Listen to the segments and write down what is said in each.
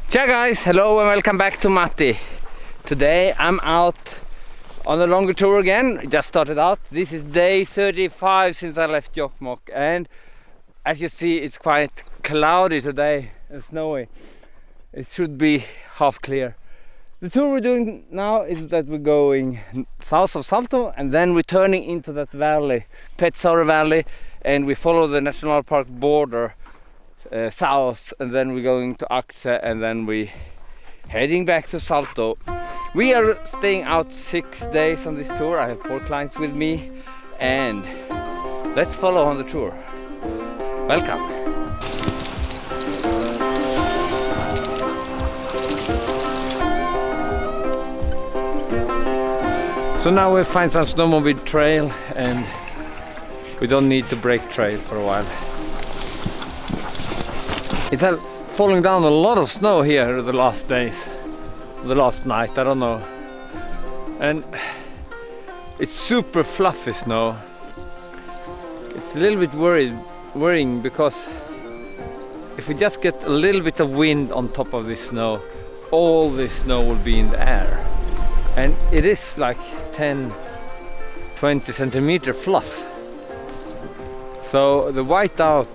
Ciao guys, hello and welcome back to Matti. Today I'm out on a longer tour again. Just started out. This is day 35 since I left Jokkmokk, and as you see it's quite cloudy today and snowy. It should be half clear. The tour we're doing now is that we're going south of Salto and then we're turning into that valley, Petsaure Valley, and we follow the national park border south, and then we're going to Akse, and then we heading back to Salto. We are staying out 6 days on this tour. I have 4 clients with me, and let's follow on the tour. Welcome. So now we find some snowmobile trail, and we don't need to break trail for a while. It has fallen down a lot of snow here the last days, the last night, I don't know. And it's super fluffy snow. It's a little bit worrying because if we just get a little bit of wind on top of this snow, all this snow will be in the air. And it is like 10-20 centimeter fluff. So the whiteout,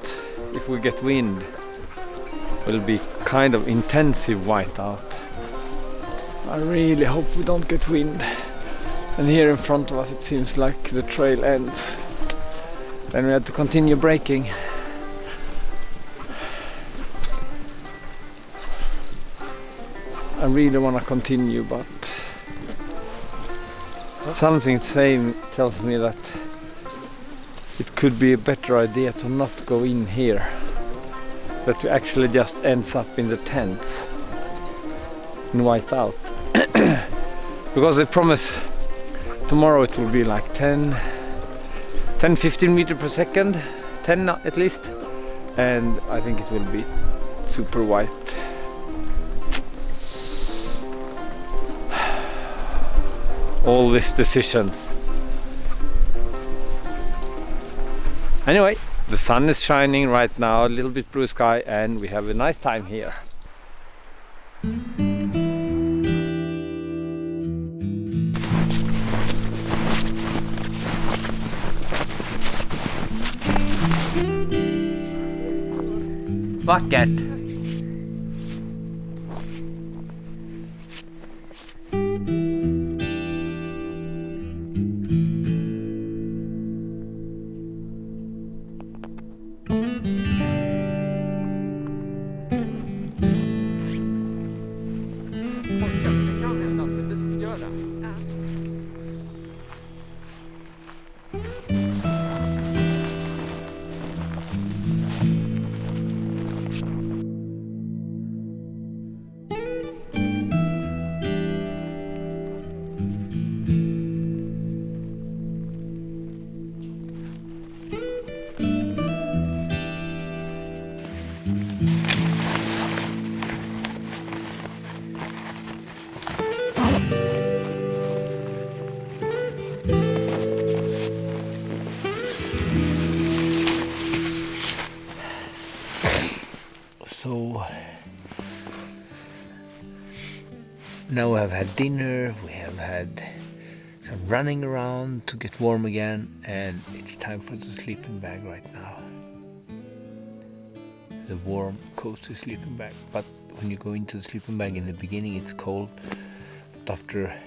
if we get wind, will be kind of intensive whiteout. I really hope we don't get wind. And here in front of us it seems like the trail ends. Then we have to continue braking. I really want to continue, but something tells me that it could be a better idea to not go in here. That actually just ends up in the tent and white out. Because they promise tomorrow it will be like 10-15 meters per second, 10 at least, and I think it will be super white. All these decisions. Anyway, the sun is shining right now, a little bit blue sky, and we have a nice time here. Bucket. So now we have had dinner, we have had some running around to get warm again, and it's time for the sleeping bag right now. The warm, cozy sleeping bag. But when you go into the sleeping bag in the beginning it's cold, but after a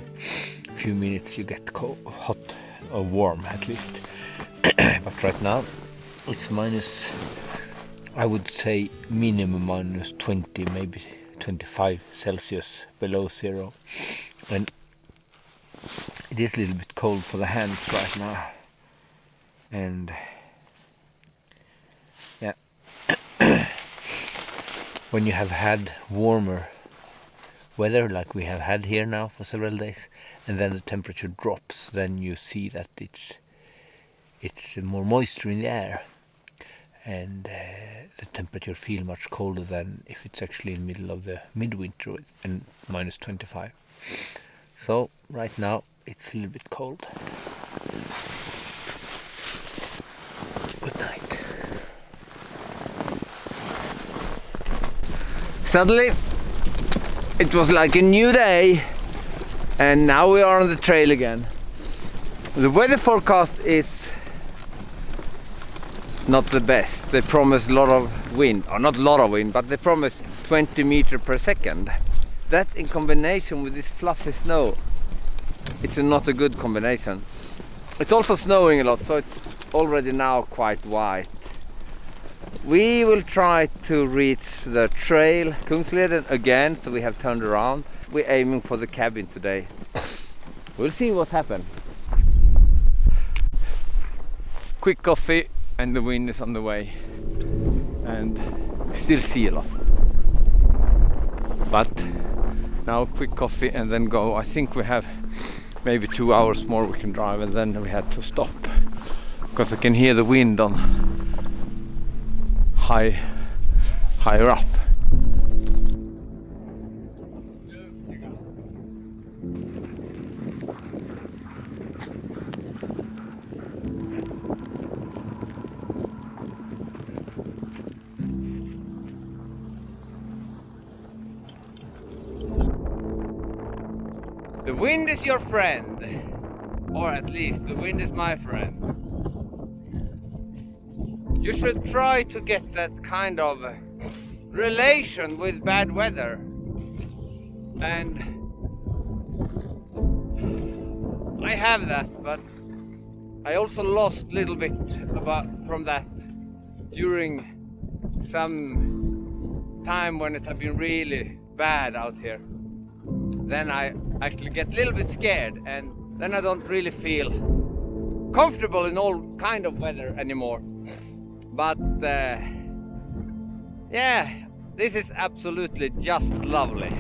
few minutes you get cold, hot or warm at least. But right now it's minus, I would say minimum minus 20, maybe 25 Celsius below zero, and it is a little bit cold for the hands right now. And yeah, when you have had warmer weather like we have had here now for several days, and then the temperature drops, then you see that it's more moisture in the air, and the temperature feels much colder than if it's actually in the middle of the midwinter and minus 25. So right now it's a little bit cold. Good night. Suddenly It was like a new day, and now we are on the trail again. The weather forecast is not the best. They promise a lot of wind, or not a lot of wind, but they promise 20 meters per second. That in combination with this fluffy snow, it's not a good combination. It's also snowing a lot, so it's already now quite white. We will try to reach the trail, Kungsleden, again, so we have turned around. We're aiming for the cabin today. We'll see what happens. Quick coffee and the wind is on the way. And we still see a lot. But now quick coffee and then go. I think we have maybe 2 hours more we can drive, and then we had to stop. Because I can hear the wind on higher up. The wind is your friend, or at least the wind is my friend. You should try to get that kind of relation with bad weather. And I have that, but I also lost a little bit from that during some time when it had been really bad out here. Then I actually get a little bit scared, and then I don't really feel comfortable in all kind of weather anymore. But yeah, this is absolutely just lovely.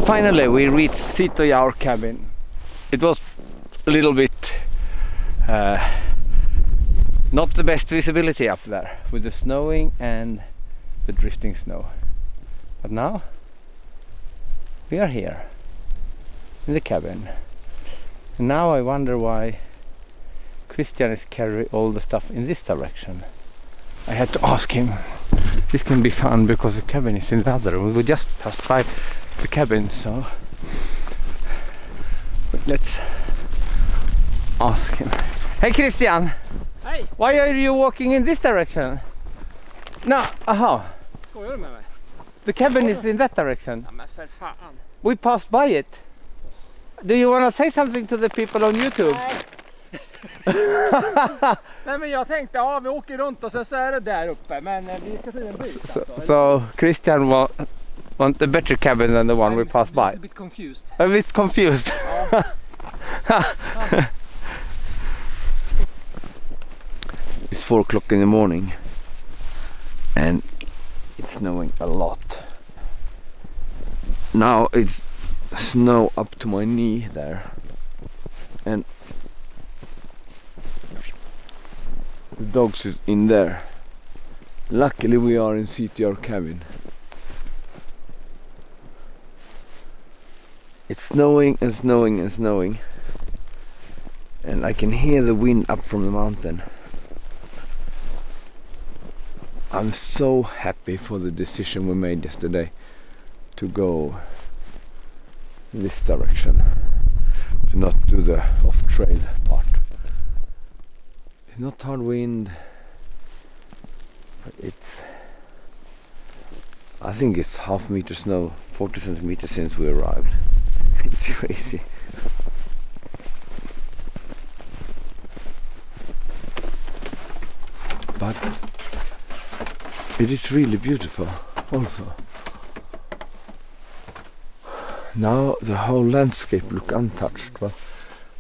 Finally we reached Sitojaur cabin. It was a little bit not the best visibility up there with the snowing and the drifting snow. But now we are here in the cabin. And now I wonder why Christian is carrying all the stuff in this direction. I had to ask him. This can be fun because the cabin is in the other room. We just passed by the cabin, so let's ask him. Hey Christian! Hej! Why are you walking in this direction? No, aha! Skojar du med mig? The cabin is in that direction. Ja, men för fan. We passed by it. Do you want to say something to the people on YouTube? Nej. Nej, men jag tänkte, ja, vi åker runt och så är det där uppe, men vi ska till en byt. So Christian want a better cabin than the one we passed by. A bit confused. A bit confused. It's 4 o'clock in the morning and it's snowing a lot. Now it's snow up to my knee there, and the dogs is in there. Luckily we are in CTR cabin. It's snowing and snowing and snowing, and I can hear the wind up from the mountain. I'm so happy for the decision we made yesterday to go this direction, to not do the off-trail part. It's not hard wind, but it's I think it's half meter snow, 40 centimeters since we arrived. It's crazy. But it is really beautiful also. Now the whole landscape looks untouched, but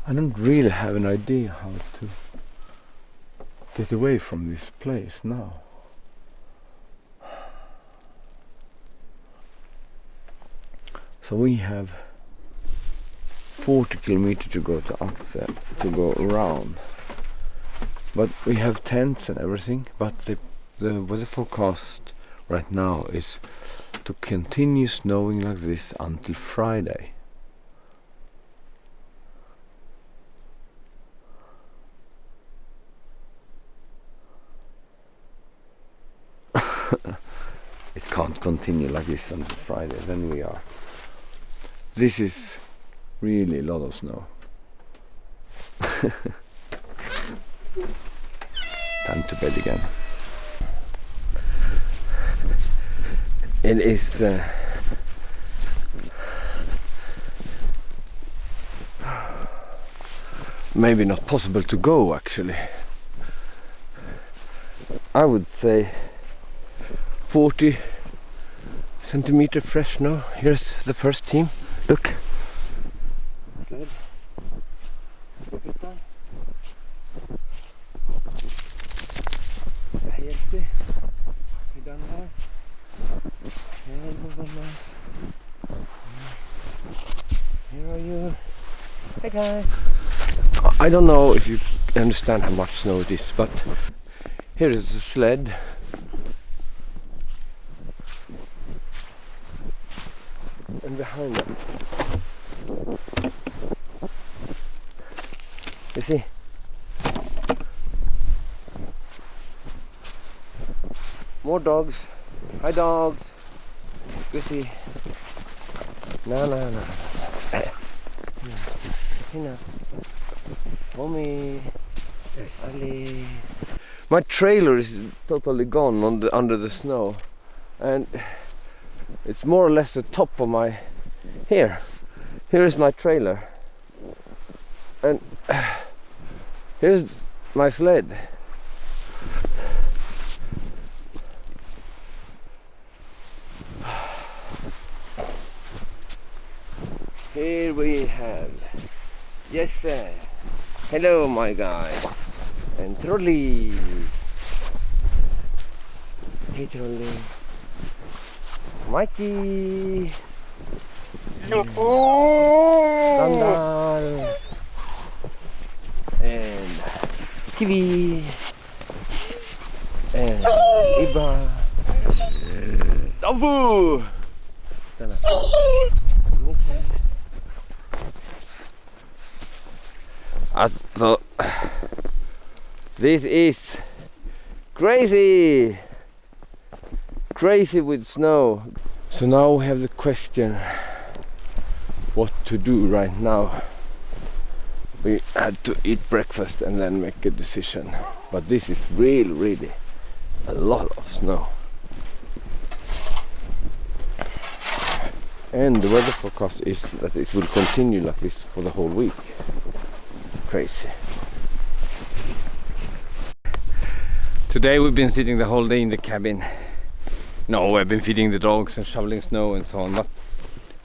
I don't really have an idea how to get away from this place now. So we have 40 kilometers to go to Axel, to go around. But we have tents and everything, but the weather forecast right now is to continue snowing like this until Friday. It can't continue like this until Friday, then we are. This is really a lot of snow. Time to bed again. It is maybe not possible to go actually. I would say 40 centimeter fresh snow. Here's the first team. Look. Sled. Here are you. Hey guys. I don't know if you understand how much snow it is, but here is a sled. And behind them, you see, more dogs. Hi dogs. You see. No. Mommy. Ali. My trailer is totally gone under the snow, and it's more or less the top of my. Here is my trailer, and here's my sled. Here we have, yes sir, hello my guy, and trolley. Hey trolley. Mikey. Dandal. And Kiwi. And Iba. Davu. So this is crazy with snow. So now we have the question what to do right now. We had to eat breakfast and then make a decision, but this is really a lot of snow, and the weather forecast is that it will continue like this for the whole week. Crazy. Today we've been sitting the whole day in the cabin. No, I've been feeding the dogs and shoveling snow and so on, but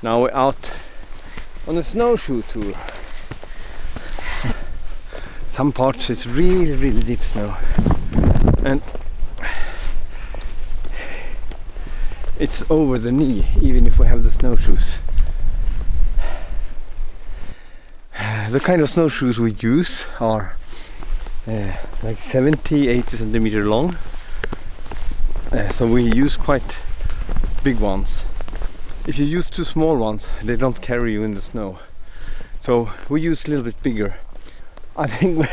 now we're out on a snowshoe tour. Some parts it's really deep snow, and it's over the knee even if we have the snowshoes. The kind of snowshoes we use are like 70-80 centimeter long, so we use quite big ones. If you use too small ones, they don't carry you in the snow, so we use a little bit bigger. I think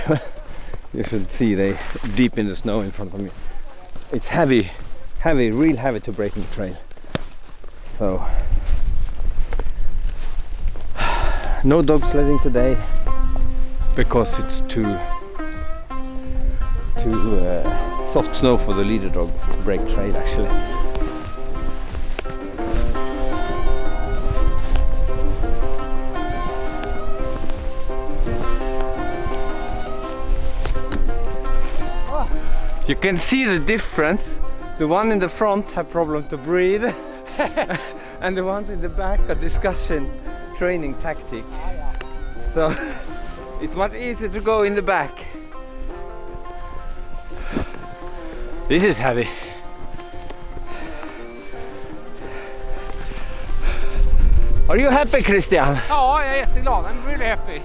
you should see they deep in the snow in front of me. It's heavy, real heavy to break in the trail. So no dog sledding today because it's too soft snow for the leader dog to break trail actually. can see the difference. The one in the front have problem to breathe and the ones in the back are discussion training tactic. So it's much easier to go in the back. This is heavy. Are you happy, Christian? Ja, jag är jätteglad. I'm really happy.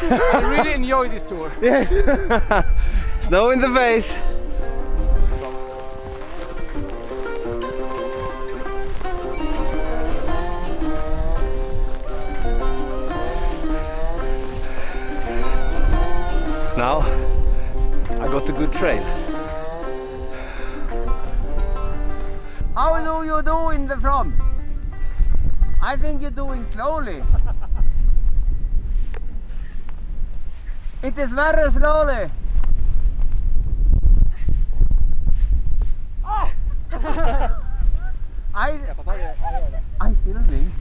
I really enjoy this tour. Yes. Snow in the face. Now I got a good trail. How do you do in the front? I think you're doing slowly. It is very slowly. I filming.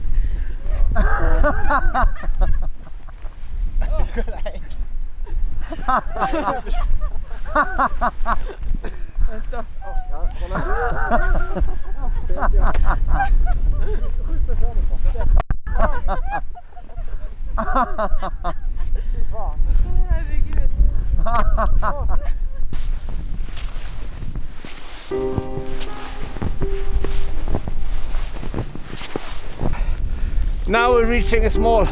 Now we're reaching a small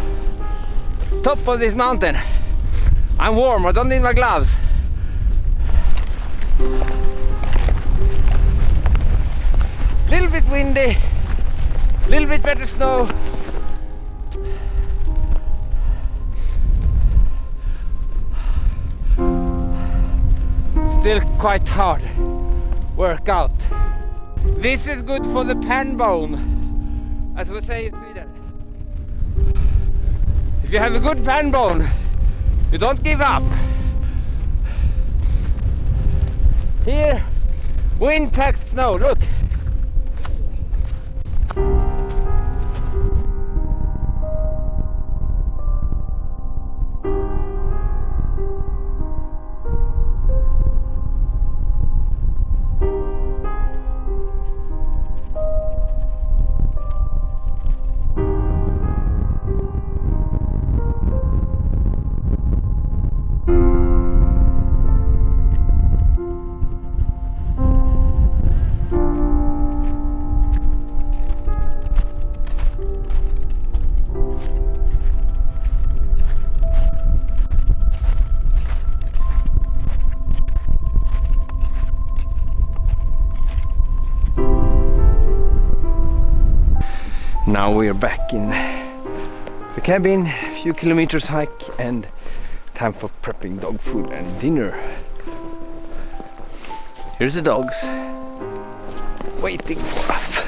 top of this mountain. I'm warm, I don't need my gloves. Little bit windy, little bit better snow. Still quite hard workout. This is good for the pan bone, as we say in Sweden. If you have a good pan bone, you don't give up. Here, wind-packed snow, look. Now we are back in the cabin, a few kilometers hike and time for prepping dog food and dinner. Here's the dogs waiting for us.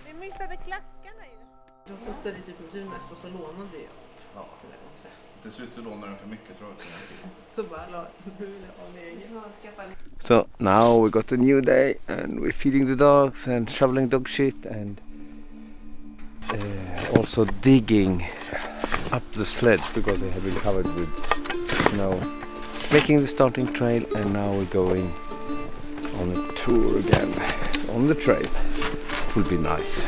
Vi missade klackarna ju. De fotade typ en turmäss och så lånade jag. Ja. Till slut så lånar den för mycket tror jag. Så bara la en egen. So now we got a new day and we're feeding the dogs and shoveling dog shit and also digging up the sleds because they have been covered with snow. Making the starting trail and now we're going on a tour again on the trail. It will be nice.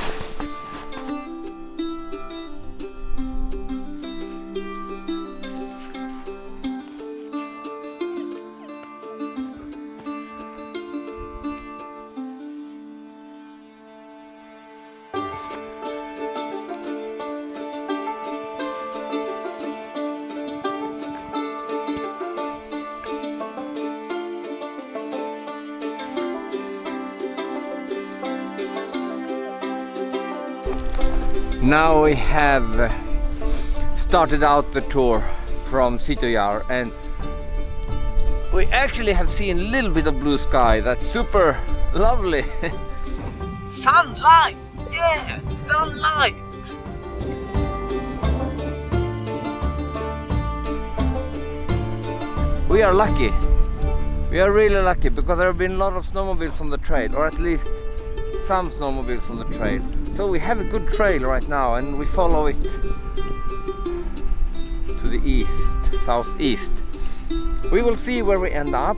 Now we have started out the tour from Sitojar and we actually have seen a little bit of blue sky. That's super lovely. Sunlight! Yeah! Sunlight! We are lucky. We are really lucky because there have been a lot of snowmobiles on the trail, or at least some snowmobiles on the trail. So we have a good trail right now and we follow it to to the east, southeast. We will see where we end up.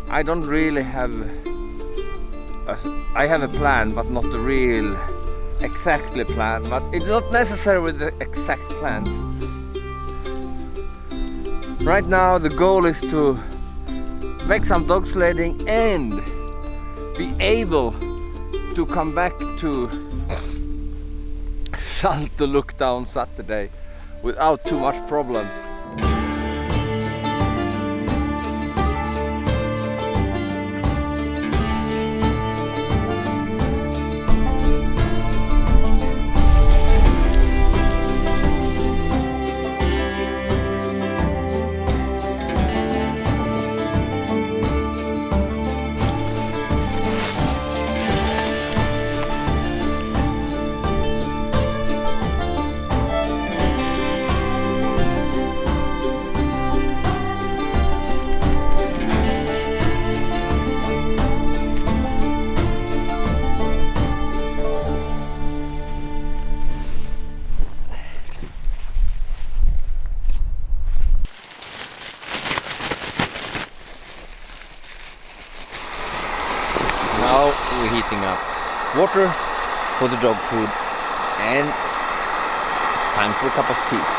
I don't really have I have a plan, but not the real exactly plan, but it's not necessary with the exact plans. Right now the goal is to make some dog sledding and be able to come back to Saltoluokta on Saturday without too much problem. Now we're heating up water for the dog food and it's time for a cup of tea.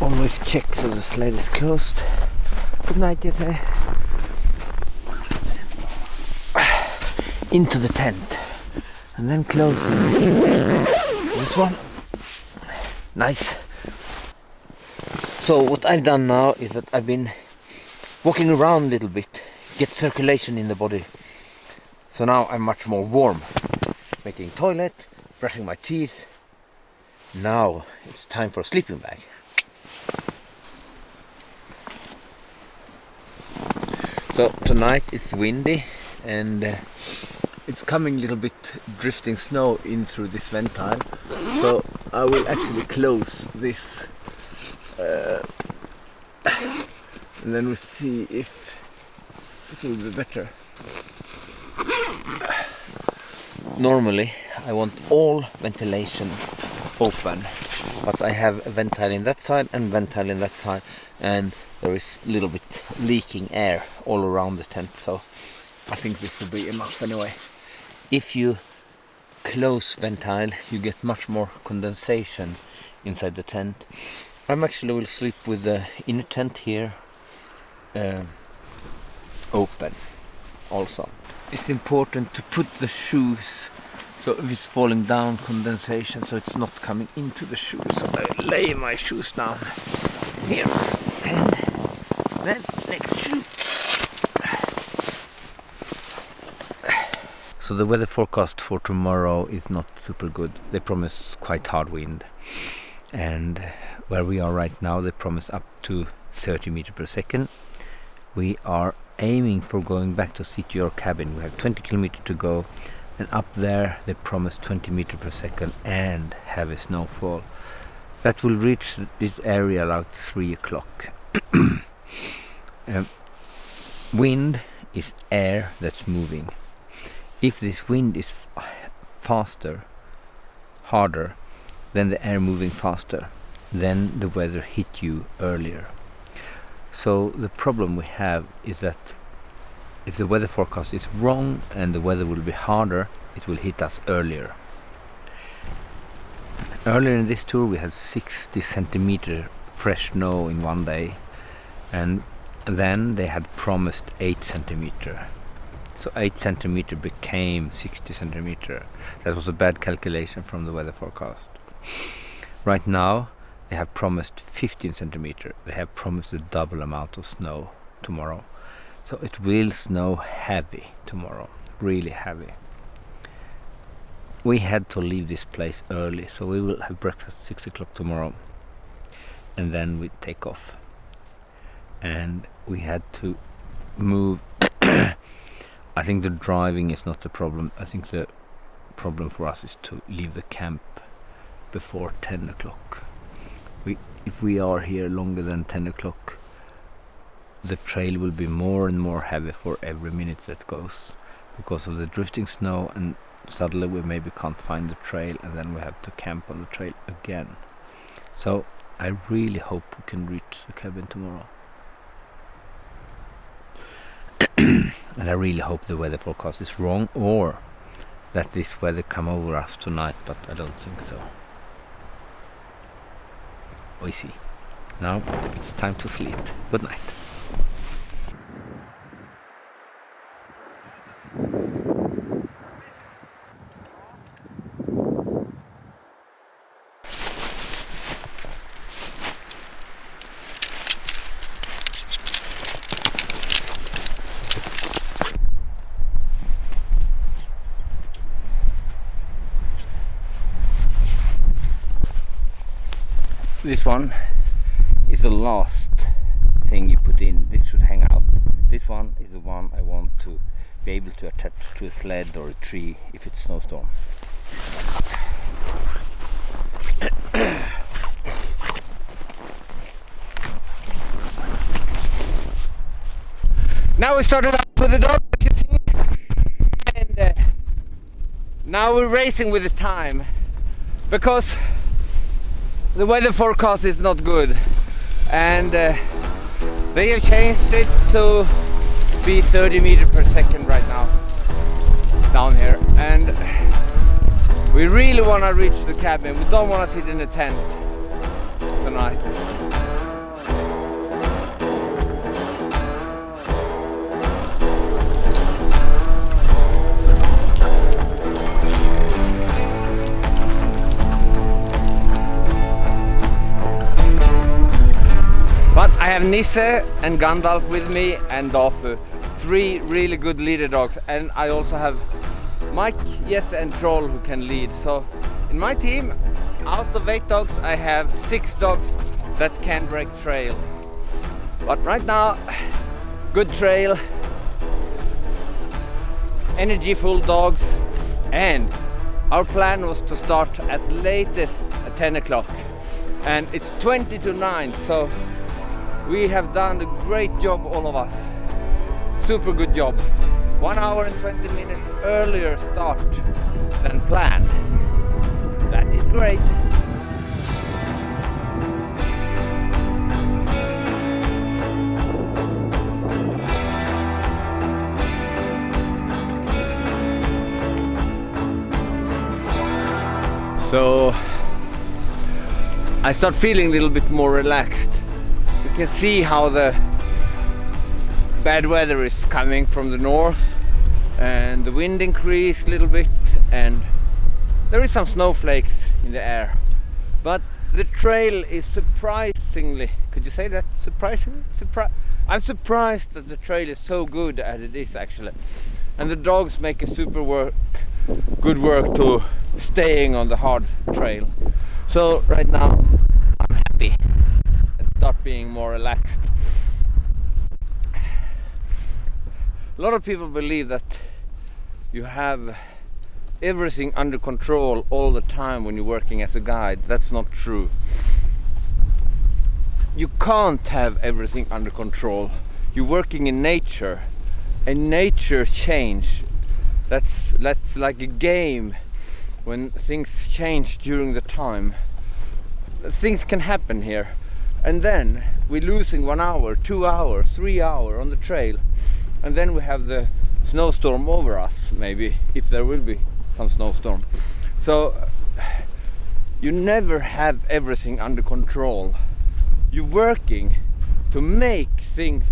Always check so the sled is closed. Good night, Jesse. Into the tent and then closing this one. Nice. So what I've done now is that I've been walking around a little bit, get circulation in the body. So now I'm much more warm. Making toilet, brushing my teeth. Now it's time for a sleeping bag. So tonight it's windy and it's coming a little bit drifting snow in through this ventile. So I will actually close this and then we'll see if it will be better. Normally I want all ventilation open, but I have a ventile in that side and ventile in that side, and there is a little bit leaking air all around the tent, so I think this will be enough anyway. If you close ventile you get much more condensation inside the tent. I'm actually will sleep with the inner tent here open also. It's important to put the shoes so if it's falling down, condensation, so it's not coming into the shoes. So I lay my shoes down here and then next shoe. So the weather forecast for tomorrow is not super good. They promise quite hard wind, and where we are right now they promise up to 30 meters per second. We are aiming for going back to your cabin. We have 20 kilometers to go, and up there they promise 20 meters per second and heavy snowfall. That will reach this area like 3 o'clock. Wind is air that's moving. If this wind is faster, harder than the air moving faster, then the weather hit you earlier. So the problem we have is that if the weather forecast is wrong and the weather will be harder, it will hit us earlier. Earlier in this tour we had 60 centimeter fresh snow in one day, and then they had promised 8 centimeter. So 8 centimeter became 60 centimeter. That was a bad calculation from the weather forecast. Right now they have promised 15 centimeter. They have promised a double amount of snow tomorrow. So it will snow heavy tomorrow, really heavy. We had to leave this place early, so we will have breakfast 6 o'clock tomorrow and then we take off. And we had to move I think the driving is not the problem. I think the problem for us is to leave the camp before 10 o'clock. If we are here longer than 10 o'clock, the trail will be more and more heavy for every minute that goes because of the drifting snow, and suddenly we maybe can't find the trail, and then we have to camp on the trail again. So I really hope we can reach the cabin tomorrow. And I really hope the weather forecast is wrong, or that this weather come over us tonight, but I don't think so. We see. Now it's time to sleep. Good night. This one is the last thing you put in. This should hang out. This one is the one I want to be able to attach to a sled or a tree if it's snowstorm. Now we started out with the dog, as you see, and now we're racing with the time because the weather forecast is not good, and they have changed it to be 30 meters per second right now down here, and we really want to reach the cabin. We don't want to sit in a tent tonight. But I have Nisse and Gandalf with me and Dafu, 3 really good leader dogs, and I also have Mike, Jesse and Troll who can lead. So in my team, out of 8 dogs, I have 6 dogs that can break trail. But right now, good trail, energy full dogs, and our plan was to start at latest at 10 o'clock, and it's 20 to 9, so we have done a great job, all of us. Super good job. 1 hour and 20 minutes earlier start than planned. That is great. So I start feeling a little bit more relaxed. You can see how the bad weather is coming from the north, and the wind increased a little bit, and there is some snowflakes in the air, but the trail is surprisingly, could you say that, surprisingly? I'm surprised that the trail is so good as it is actually, and the dogs make a good work to staying on the hard trail. So right now I'm happy and start being more relaxed. A lot of people believe that you have everything under control all the time when you're working as a guide. That's not true. You can't have everything under control. You're working in nature, and nature change. That's like a game. When things change during the time, things can happen here, and then we're losing 1 hour, 2 hours, 3 hours on the trail. And then we have the snowstorm over us, maybe, if there will be some snowstorm. So you never have everything under control. You're working to make things.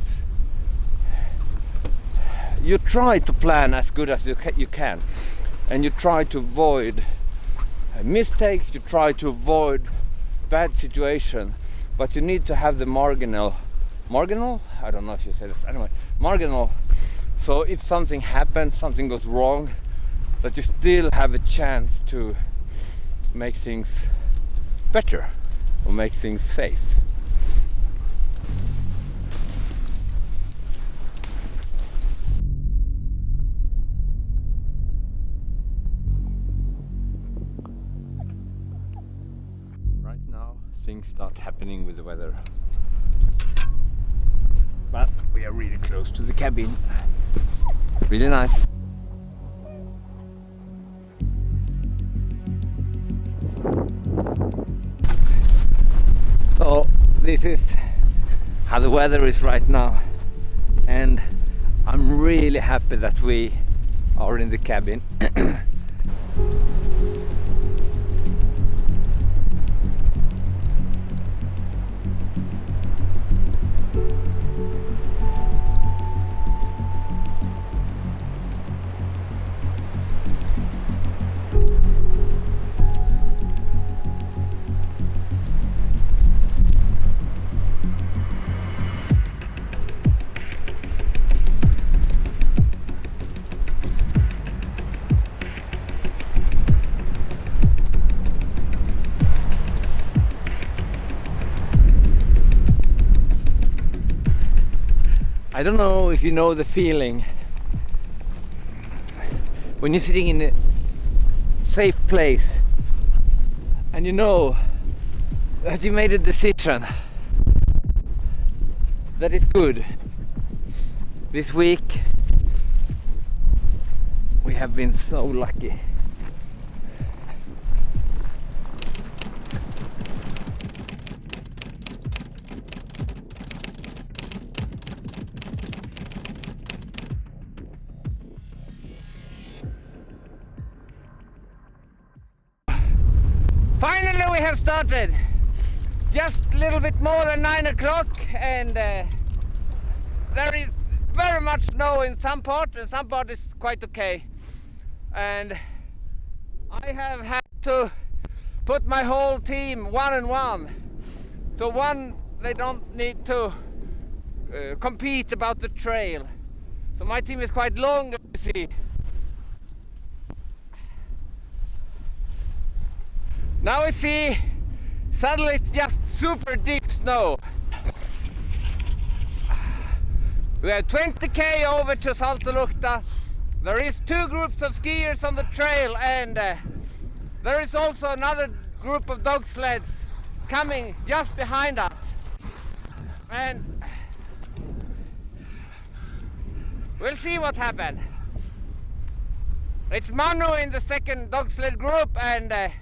You try to plan as good as you can, and you try to avoid mistakes, you try to avoid bad situations, but you need to have the marginal? I don't know if you say that. Anyway, marginal. So if something happens, something goes wrong, that you still have a chance to make things better or make things safe. things start happening with the weather. But we are really close to the cabin. Really nice. So this is how the weather is right now, and I'm really happy that we are in the cabin. I don't know if you know the feeling when you're sitting in a safe place and you know that you made a decision that is good. This week we have been so lucky. Finally we have started. Just a little bit more than 9 o'clock, and there is very much snow in some part, and some part is quite okay. And I have had to put my whole team 1 and 1. So one, they don't need to compete about the trail. So my team is quite long, as you see. Now we see suddenly it's just super deep snow. We have 20k over to Saltoluokta. There is 2 groups of skiers on the trail, and there is also another group of dog sleds coming just behind us. And we'll see what happens. It's Manu in the second dog sled group, and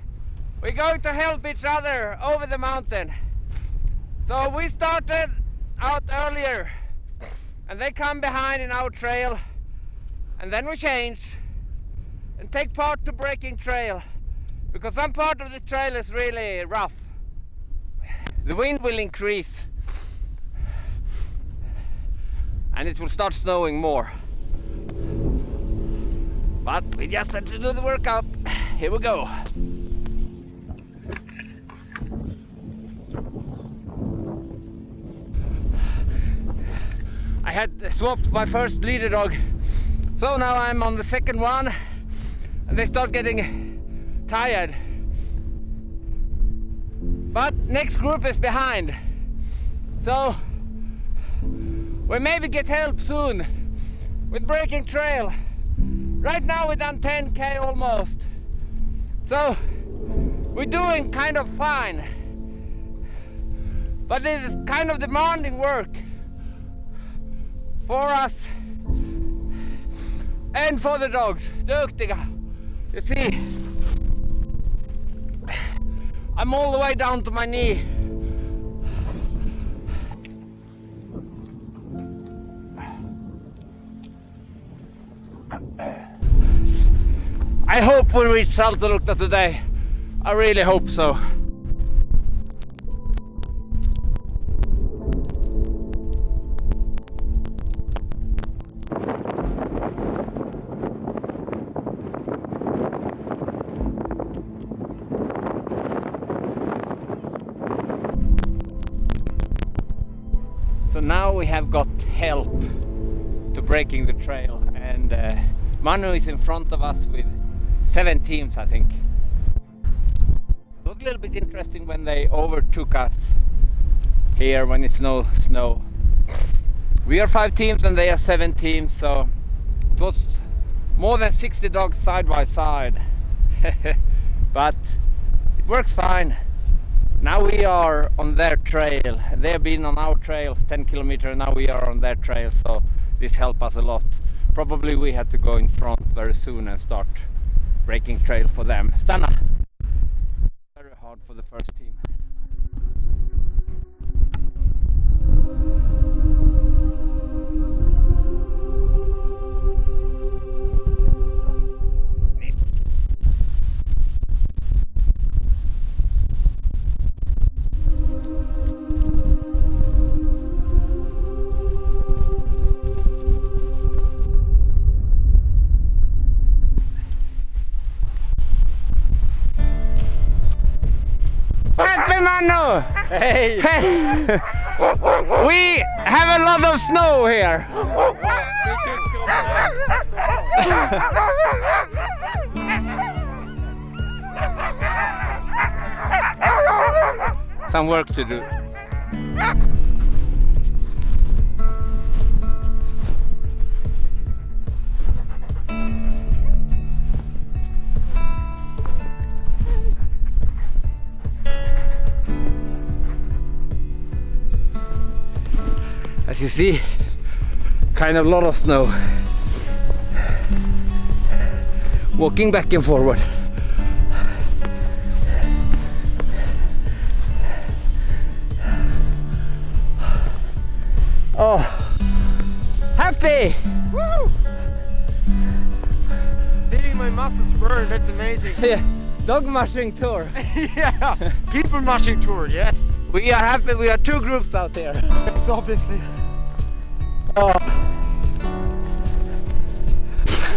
we're going to help each other over the mountain. So we started out earlier, and they come behind in our trail, and then we change and take part to breaking trail, because some part of this trail is really rough. The wind will increase and it will start snowing more. But we just had to do the workout. Here we go. I had swapped my first leader dog, so now I'm on the second one, and they start getting tired. But next group is behind, so we maybe get help soon with breaking trail. Right now we've done 10k almost, so we're doing kind of fine. But it is kind of demanding work for us and for the dogs. Duktiga. You see, I'm all the way down to my knee. I hope we reach Saltoluokta today. I really hope so. So now we have got help to breaking the trail, and Manu is in front of us with 7 teams, I think. It was a little bit interesting when they overtook us here when it's no snow. We are 5 teams and they are 7 teams, so it was more than 60 dogs side by side. But it works fine. Now we are on their trail. They have been on our trail 10 kilometers. Now we are on their trail, so this helps us a lot. Probably we had to go in front very soon and start breaking trail for them. Stanna! Very hard for the first team. Manu! Hey! We have a lot of snow here! Some work to do. As you see, kind of a lot of snow. Walking back and forward. Oh, happy! Woo! Seeing my muscles burn, that's amazing. Yeah, dog mushing tour. Yeah, people mushing tour, yes. We are happy, we are two groups out there. Yes, obviously. Oh.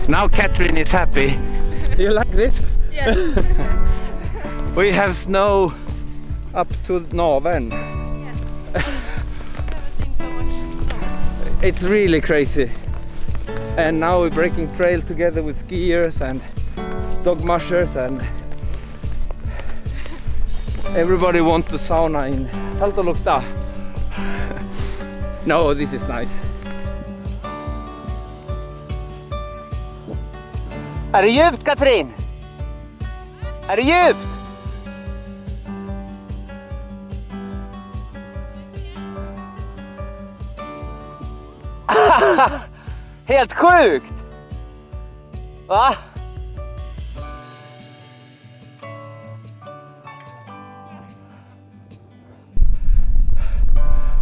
Now Catherine is happy. You like this? Yes. We have snow up to Naven. Yes. I've never seen so much snow. It's really crazy. And now we're breaking trail together with skiers and dog mushers, and everybody wants to sauna in Saltoluokta. No, this is nice. Är det djupt, Katrin? Är det djupt? Helt sjukt! Va?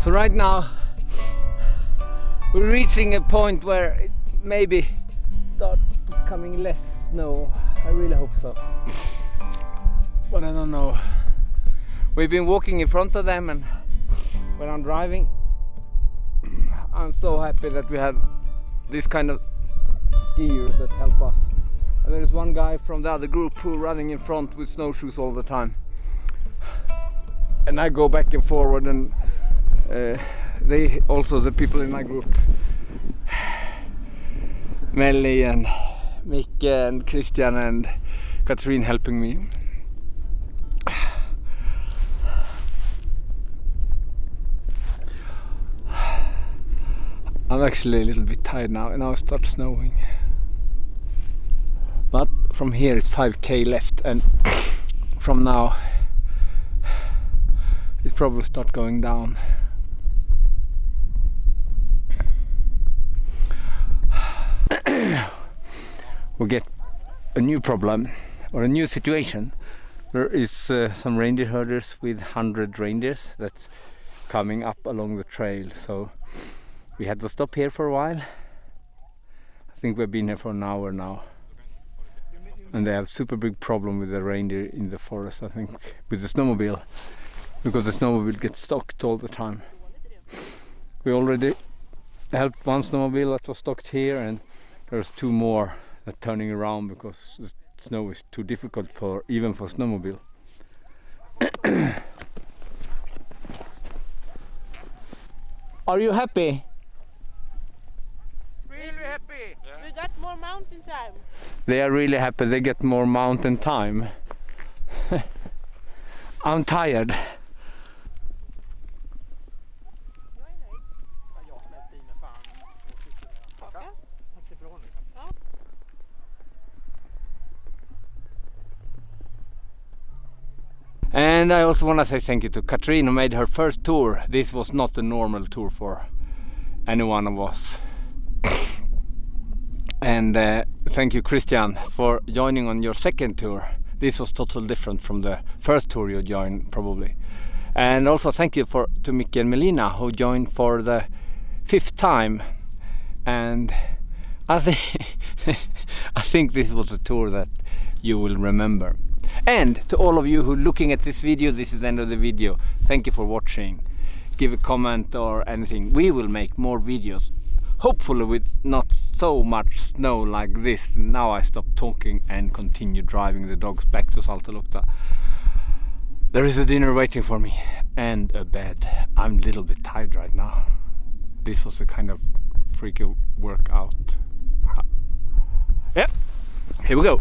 So right now we're reaching a point where it maybe start becoming less snow. I really hope so, but I don't know. We've been walking in front of them, and when I'm driving I'm so happy that we have this kind of skiers that help us. And there's one guy from the other group who running in front with snowshoes all the time, and I go back and forward, and they also, the people in my group, Melly and Micke and Christian and Katrin helping me. I'm actually a little bit tired now, and now it starts snowing. But from here it's 5k left, and from now it probably start going down. We get a new problem, or a new situation. There is some reindeer herders with 100 reindeers that's coming up along the trail, so we had to stop here for a while. I think we've been here for an hour now, and they have super big problem with the reindeer in the forest, I think, with the snowmobile, because the snowmobile gets stocked all the time. We already helped one snowmobile that was stocked here, and there's two more that turning around because the snow is too difficult for even for snowmobile. Are you happy? Really happy. We got more mountain time. They are really happy, they get more mountain time. I'm tired. And I also want to say thank you to Katrin who made her first tour. This was not a normal tour for any one of us. And thank you Christian for joining on your second tour. This was totally different from the first tour you joined probably. And also thank you to Mickey and Melina who joined for the 5th time. And I think this was a tour that you will remember. And to all of you who are looking at this video, this is the end of the video. Thank you for watching. Give a comment or anything. We will make more videos. Hopefully with not so much snow like this. Now I stop talking and continue driving the dogs back to Saltoluokta. There is a dinner waiting for me and a bed. I'm a little bit tired right now. This was a kind of freaky workout. Yep, here we go.